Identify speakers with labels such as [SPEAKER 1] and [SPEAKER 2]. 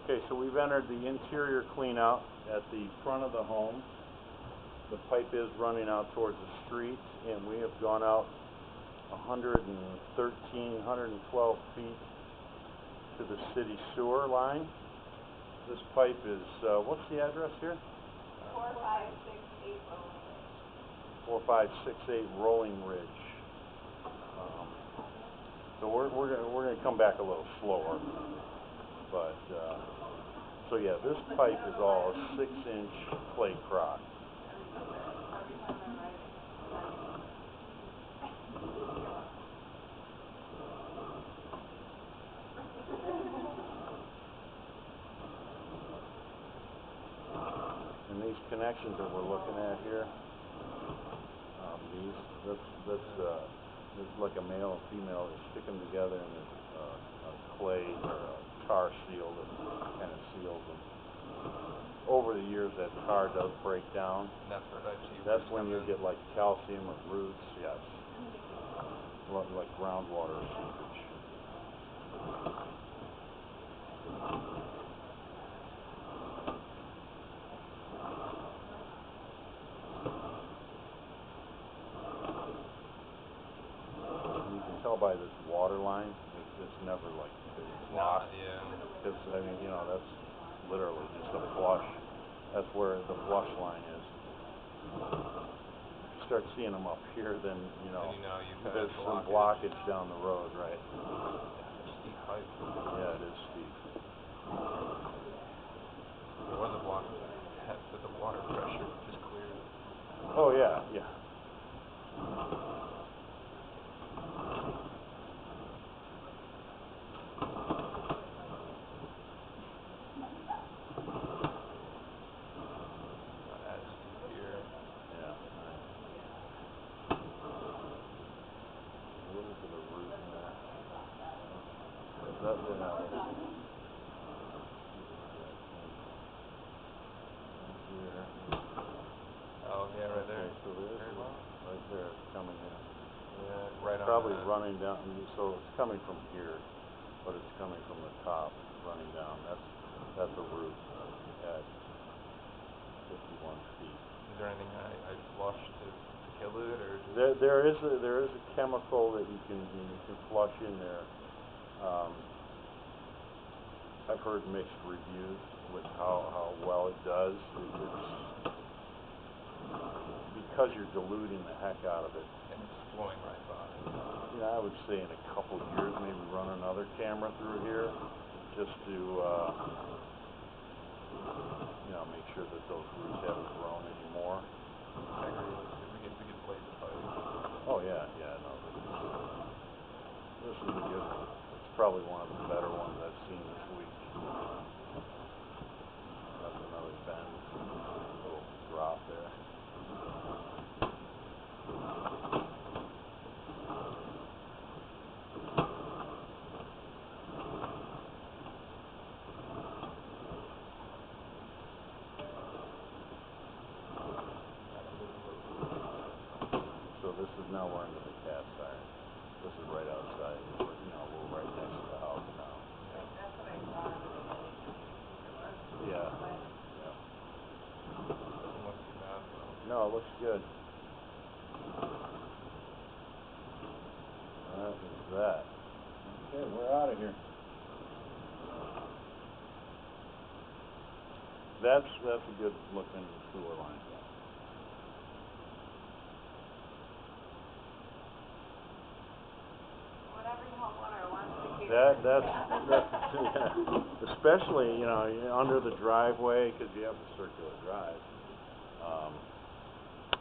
[SPEAKER 1] Okay, so we've entered the interior cleanout at the front of the home. The pipe is running out towards the street, and we have gone out 112 feet to the city sewer line. This pipe is, what's the address here? 4568 Rolling Ridge. So we're gonna come back a little slower, but so yeah, this pipe is all a 6-inch clay crock. And these connections that we're looking at here, there's like a male and female that stick them together, and there's a clay or a tar seal that kind of seals them. Over the years, that tar does break down. That's when you get like calcium or roots, yes, like groundwater or seepage. Tell by this water line, it's never like blocked.
[SPEAKER 2] Yeah.
[SPEAKER 1] Because I mean, you know, that's literally just a flush. That's where the flush line is. You start seeing them up here, then you know there's some blockage down the road, right?
[SPEAKER 2] Steep height.
[SPEAKER 1] Yeah, it is steep.
[SPEAKER 2] There was a blockage, but the water pressure just cleared.
[SPEAKER 1] Oh yeah, yeah.
[SPEAKER 2] Oh yeah, right there.
[SPEAKER 1] Okay, so there's right there, it's coming in.
[SPEAKER 2] Yeah, right on.
[SPEAKER 1] Probably running down, so it's coming from here, but it's coming from the top, running down. That's a root at 51 feet.
[SPEAKER 2] Is there anything I flush to kill it, or just
[SPEAKER 1] there is a chemical that you can flush in there. I've heard mixed reviews with how well it does. It's because you're diluting the heck out of it.
[SPEAKER 2] And it's flowing right by.
[SPEAKER 1] Yeah, I would say in a couple years, maybe run another camera through here, just to you know, make sure that those roots haven't grown anymore.
[SPEAKER 2] I agree. We could play the pipe.
[SPEAKER 1] Oh yeah, no. This is good. It's probably one of the better ones I've seen this week. That's another bend, little drop there. So this is now we're into the cast iron. This is right outside. You know, we're right next to the house now.
[SPEAKER 3] That's what I thought.
[SPEAKER 1] Yeah.
[SPEAKER 2] Doesn't look too bad though.
[SPEAKER 1] No, it looks good. That is that. Okay, we're out of here. That's a good looking sewer line. That's yeah. Especially, you know, under the driveway, because you have a circular drive.